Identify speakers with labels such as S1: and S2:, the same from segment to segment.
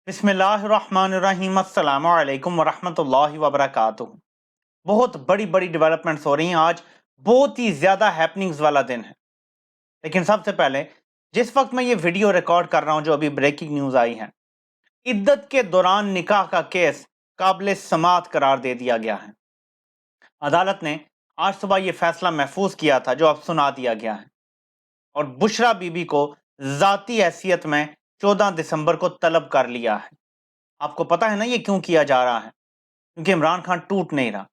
S1: बिस्मिल्लाहिर्रहमानिर्रहीम अस्सलामु अलैकुम वरहमतुल्लाहि वबरकातुहू। बहुत बड़ी बड़ी डेवलपमेंट्स हो रही हैं आज। बहुत ही ज़्यादा हैपनिंग्स वाला दिन है। लेकिन सबसे पहले जिस वक्त मैं ये वीडियो रिकॉर्ड कर रहा हूँ, जो अभी ब्रेकिंग न्यूज़ आई है, इद्दत के दौरान निकाह का केस काबिल समाअत करार दे दिया गया है। अदालत ने आज सुबह ये फैसला महफूज किया था, जो अब सुना दिया गया है, और बुशरा बीबी को ज़ाती हैसियत में 14 दिसंबर को तलब कर लिया है। आपको पता है ना ये क्यों किया जा रहा है? क्योंकि इमरान खान टूट नहीं रहा,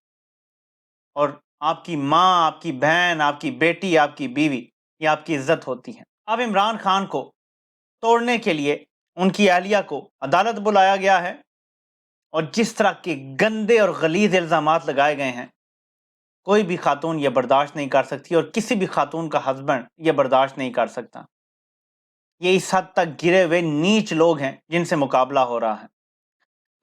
S1: और आपकी माँ, आपकी बहन, आपकी बेटी, आपकी बीवी, ये आपकी इज्जत होती है। अब इमरान खान को तोड़ने के लिए उनकी अहलिया को अदालत बुलाया गया है, और जिस तरह के गंदे और गलीज इल्ज़ामात लगाए गए हैं, कोई भी खातून ये बर्दाश्त नहीं कर सकती, और किसी भी खातून का हस्बैंड ये बर्दाश्त नहीं कर सकता। ये इस हद तक गिरे हुए नीच लोग हैं जिनसे मुकाबला हो रहा है।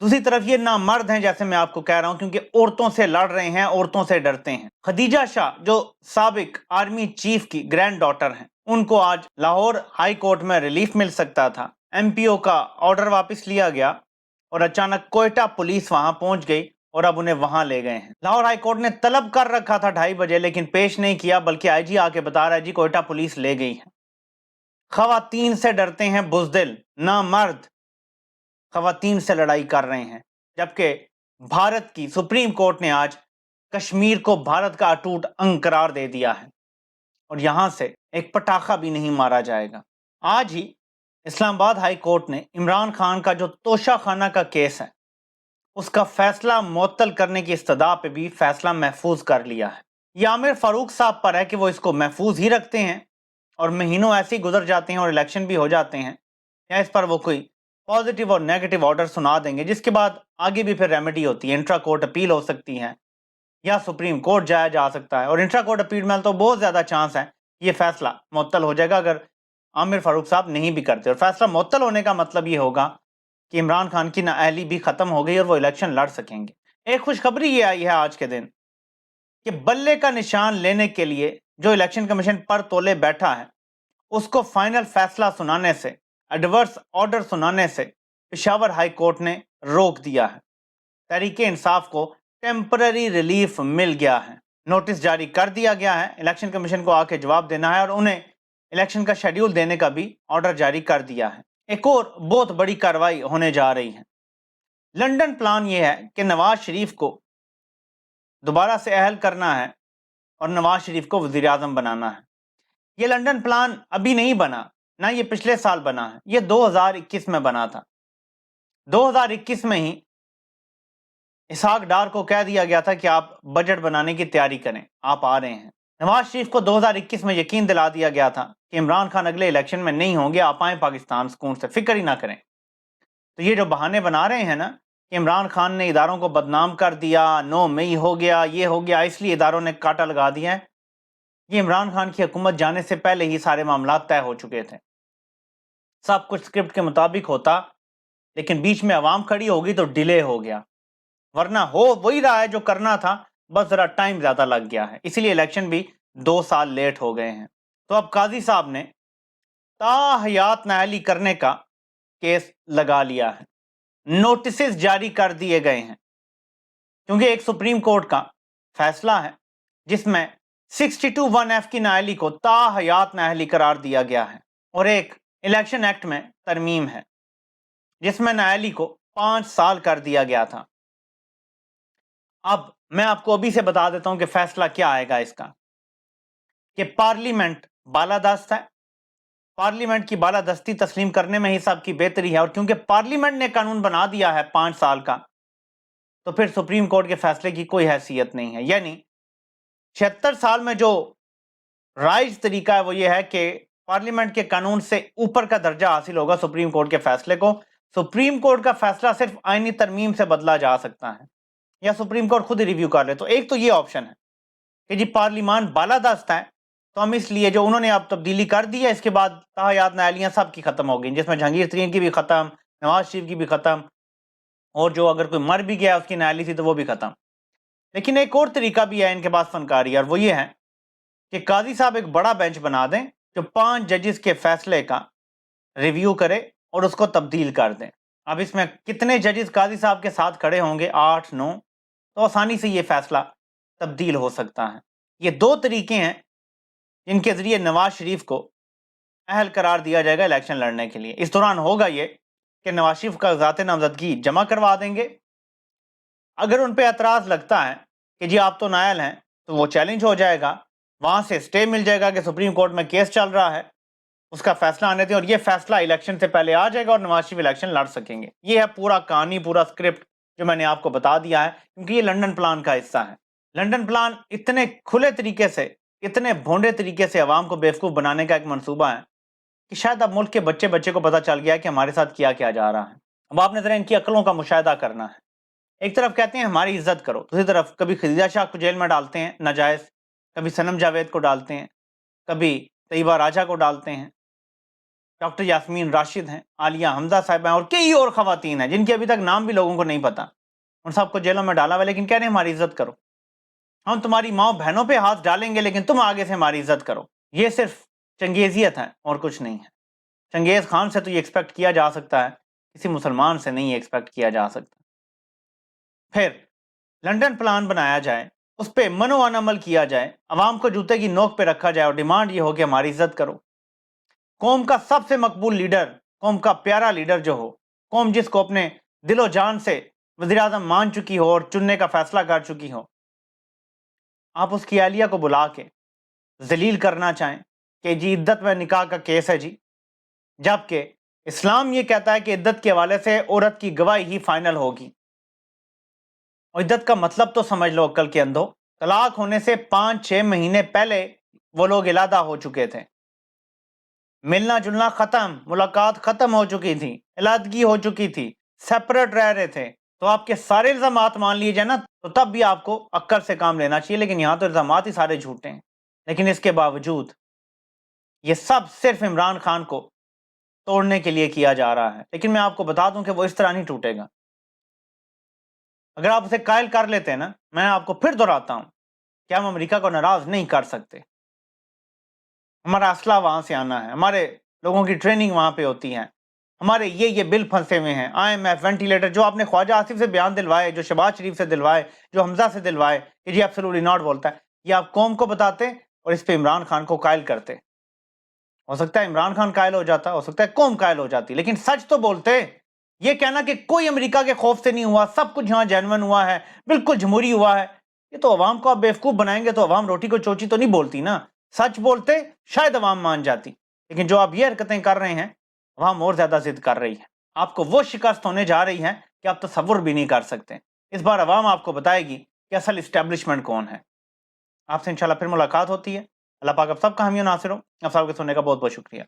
S1: दूसरी तरफ ये नामर्द हैं, जैसे मैं आपको कह रहा हूं, क्योंकि औरतों से लड़ रहे हैं, औरतों से डरते हैं। खदीजा शाह, जो साबिक आर्मी चीफ की ग्रैंड डॉटर हैं, उनको आज लाहौर हाई कोर्ट में रिलीफ मिल सकता था। एमपीओ का ऑर्डर वापस लिया गया, और अचानक कोयटा पुलिस वहां पहुंच गई और अब उन्हें वहां ले गए हैं। लाहौर हाई कोर्ट ने तलब कर रखा था 2:30 बजे, लेकिन पेश नहीं किया, बल्कि आईजी आके बता रहा है जी कोयटा पुलिस ले गई है। खवातीन से डरते हैं बुज़दिल, नामर्द खवातीन से लड़ाई कर रहे हैं, जबकि भारत की सुप्रीम कोर्ट ने आज कश्मीर को भारत का अटूट अंग करार दे दिया है, और यहां से एक पटाखा भी नहीं मारा जाएगा। आज ही इस्लामाबाद हाई कोर्ट ने इमरान खान का जो तोशा खाना का केस है, उसका फैसला मुअत्तल करने की इस्तदा पे भी फैसला महफूज कर लिया है। ये आमिर फारूक साहब पर है कि वो इसको महफूज ही रखते हैं, और महीनों ऐसे ही गुजर जाते हैं और इलेक्शन भी हो जाते हैं, या इस पर वो कोई पॉजिटिव और नेगेटिव ऑर्डर सुना देंगे, जिसके बाद आगे भी फिर रेमेडी होती है। इंट्रा कोर्ट अपील हो सकती है, या सुप्रीम कोर्ट जाया जा सकता है, और इंट्रा कोर्ट अपील में तो बहुत ज़्यादा चांस है ये फैसला मुअत्तल हो जाएगा अगर आमिर फारूक साहब नहीं भी करते। और फैसला मुअत्तल होने का मतलब ये होगा कि इमरान खान की नाअहली भी ख़त्म हो गई और वो इलेक्शन लड़ सकेंगे। एक खुशखबरी ये आई है आज के दिन कि बल्ले का निशान लेने के लिए जो इलेक्शन कमीशन पर तोले बैठा है, उसको फाइनल फैसला सुनाने से, एडवर्स ऑर्डर सुनाने से पेशावर हाई कोर्ट ने रोक दिया है। तहरीके इंसाफ को टेम्पररी रिलीफ मिल गया है। नोटिस जारी कर दिया गया है, इलेक्शन कमीशन को आके जवाब देना है, और उन्हें इलेक्शन का शेड्यूल देने का भी ऑर्डर जारी कर दिया है। एक और बहुत बड़ी कार्रवाई होने जा रही है। लंदन प्लान यह है कि नवाज शरीफ को दोबारा से अहल करना है और नवाज शरीफ को वजीर आजम बनाना है। ये लंदन प्लान अभी नहीं बना, ना ये पिछले साल बना है, ये 2021 में बना था। 2021 में ही इसहाक डार को कह दिया गया था कि आप बजट बनाने की तैयारी करें, आप आ रहे हैं। नवाज शरीफ को 2021 में यकीन दिला दिया गया था कि इमरान खान अगले इलेक्शन में नहीं होंगे, आप आए पाकिस्तान, सुकून से, फिक्र ही ना करें। तो ये जो बहाने बना रहे हैं ना कि इमरान खान ने इदारों को बदनाम कर दिया, 9 मई हो गया, ये हो गया, इसलिए इदारों ने कांटा लगा दिया है, ये इमरान खान की हुकूमत जाने से पहले ही सारे मामला तय हो चुके थे। सब कुछ स्क्रिप्ट के मुताबिक होता, लेकिन बीच में आवाम खड़ी होगी तो डिले हो गया, वरना हो वही रहा है जो करना था, बस जरा टाइम ज्यादा लग गया है, इसीलिए इलेक्शन भी 2 साल लेट हो गए हैं। तो अब काजी साहब ने ताहयात नाअहली करने का केस लगा लिया है, नोटिस जारी कर दिए गए हैं, क्योंकि एक सुप्रीम कोर्ट का फैसला है जिसमें 62(1)(f) की नाअहली को ताहयात नाअहली करार दिया गया है, और एक इलेक्शन एक्ट में तरमीम है जिसमें नाअहली को 5 साल कर दिया गया था। अब मैं आपको अभी से बता देता हूं कि फैसला क्या आएगा इसका, कि पार्लियामेंट बालादस्त है, पार्लियामेंट की बालादस्ती तस्लीम करने में ही सबकी बेहतरी है, और क्योंकि पार्लियामेंट ने कानून बना दिया है 5 साल का, तो फिर सुप्रीम कोर्ट के फैसले की कोई हैसियत नहीं है। यानी 76 साल में जो राइज तरीका है वो ये है कि पार्लियामेंट के कानून से ऊपर का दर्जा हासिल होगा सुप्रीम कोर्ट के फैसले को। सुप्रीम कोर्ट का फैसला सिर्फ आईनी तरमीम से बदला जा सकता है, या सुप्रीम कोर्ट खुद रिव्यू कर ले। तो एक तो ये ऑप्शन है कि जी पार्लियामान बालादस्त है, तो हम इसलिए जो उन्होंने अब तब्दीली कर दी है, इसके बाद ताहयात नाअहलियाँ सब की ख़त्म हो गई, जिसमें जहांगीर तरीन की भी ख़त्म, नवाज शरीफ की भी ख़त्म, और जो अगर कोई मर भी गया उसकी नाअहली थी तो वो भी ख़त्म। लेकिन एक और तरीका भी है इनके पास फनकारी, और वो ये है कि काजी साहब एक बड़ा बेंच बना दें जो 5 जजेस के फैसले का रिव्यू करे और उसको तब्दील कर दें। अब इसमें कितने जजेस काजी साहब के साथ खड़े होंगे, 8 9, तो आसानी से ये फैसला तब्दील हो सकता है। ये 2 तरीके हैं जिनके ज़रिए नवाज शरीफ को अहल करार दिया जाएगा इलेक्शन लड़ने के लिए। इस दौरान होगा ये कि नवाज शरीफ कागजात नामजदगी जमा करवा देंगे। अगर उन पे एतराज़ लगता है कि जी आप तो नायल हैं, तो वो चैलेंज हो जाएगा, वहाँ से स्टे मिल जाएगा कि सुप्रीम कोर्ट में केस चल रहा है, उसका फैसला आने दें और ये फैसला इलेक्शन से पहले आ जाएगा और नवाज शरीफ इलेक्शन लड़ सकेंगे। ये है पूरा कहानी, पूरा स्क्रिप्ट जो मैंने आपको बता दिया है, क्योंकि ये लंदन प्लान का हिस्सा है। लंदन प्लान इतने खुले तरीके से, इतने भोंडे तरीके से अवाम को बेवकूफ़ बनाने का एक मंसूबा है कि शायद अब मुल्क के बच्चे बच्चे को पता चल गया है कि हमारे साथ किया क्या जा रहा है। अब आपने ज़रा इनकी अक्लों का मुशाहिदा करना है। एक तरफ कहते हैं हमारी इज्जत करो, दूसरी तरफ कभी खदीजा शाह को जेल में डालते हैं नाजायज़, कभी सनम जावेद को डालते हैं, कभी तैयबा राजा को डालते हैं, डॉक्टर यास्मीन राशिद हैं, आलिया हमजा साहिबा हैं और कई और ख़वातीन हैं जिनके अभी तक नाम भी लोगों को नहीं पता। उन सबको जेलों में डाला हुआ, लेकिन कह रहे हैं हमारी इज्जत करो। हम तुम्हारी माँ बहनों पे हाथ डालेंगे लेकिन तुम आगे से हमारी इज्जत करो। ये सिर्फ चंगेजियत है और कुछ नहीं है। चंगेज़ खान से तो ये एक्सपेक्ट किया जा सकता है, किसी मुसलमान से नहीं एक्सपेक्ट किया जा सकता। फिर लंदन प्लान बनाया जाए, उस पर मनोवान अमल किया जाए, अवाम को जूते की नोक पे रखा जाए और डिमांड ये हो कि हमारी इज्जत करो। कौम का सबसे मकबूल लीडर, कौम का प्यारा लीडर जो हो, कौम जिसको अपने दिलो जान से वज़ीर आज़म मान चुकी हो और चुनने का फैसला कर चुकी हो, आप उसकी अहलिया को बुला के जलील करना चाहें कि जी इद्दत में निकाह का केस है जी, जबकि इस्लाम ये कहता है कि इद्दत के हवाले से औरत की गवाही ही फाइनल होगी। और इद्दत का मतलब तो समझ लो अक्ल के अंधो, तलाक होने से 5-6 महीने पहले वो लोग इलादा हो चुके थे, मिलना जुलना खत्म, मुलाकात खत्म हो चुकी थी, इलादगी हो चुकी थी, सेपरेट रह रहे थे। तो आपके सारे इल्जामात मान लिए जाए ना, तो तब भी आपको अक्ल से काम लेना चाहिए, लेकिन यहाँ तो इल्जामात ही सारे झूठे हैं। लेकिन इसके बावजूद ये सब सिर्फ इमरान खान को तोड़ने के लिए किया जा रहा है। लेकिन मैं आपको बता दूं कि वो इस तरह नहीं टूटेगा। अगर आप उसे कायल कर लेते हैं ना, मैं आपको फिर दोहराता हूं कि हम अमेरिका को नाराज नहीं कर सकते। हमारा असला वहां से आना है, हमारे लोगों की ट्रेनिंग वहां पे होती है, हमारे ये बिल फंसे हुए हैं, IMF, वेंटिलेटर, जो आपने ख्वाजा आसिफ से बयान दिलवाए, जो शहबाज शरीफ से दिलवाए, जो हमजा से दिलवाए कि जी एब्सोल्युटली नॉट बोलता है, ये आप कौम को बताते और इस पे इमरान खान को कायल करते। हो सकता है इमरान खान कायल हो जाता, हो सकता है कौम कायल हो जाती, लेकिन सच तो बोलते। ये कहना कि कोई अमेरिका के खौफ से नहीं हुआ, सब कुछ यहाँ जेन्युइन हुआ है, बिल्कुल जमहूरी हुआ है, ये तो अवाम को आप बेवकूफ बनाएंगे तो अवाम रोटी को चोची तो नहीं बोलती ना। सच बोलते शायद अवाम मान जाती, लेकिन जो आप ये हरकतें कर रहे हैं, अवाम और ज्यादा जिद कर रही है। आपको वो शिकस्त होने जा रही है कि आप तसव्वुर भी नहीं कर सकते। इस बार अवाम आपको बताएगी कि असल इस्टेब्लिशमेंट कौन है। आपसे इंशाल्लाह फिर मुलाकात होती है। अल्लाह पाक आप सबका हामी नासिर हो। आप सबके सुनने का बहुत बहुत शुक्रिया।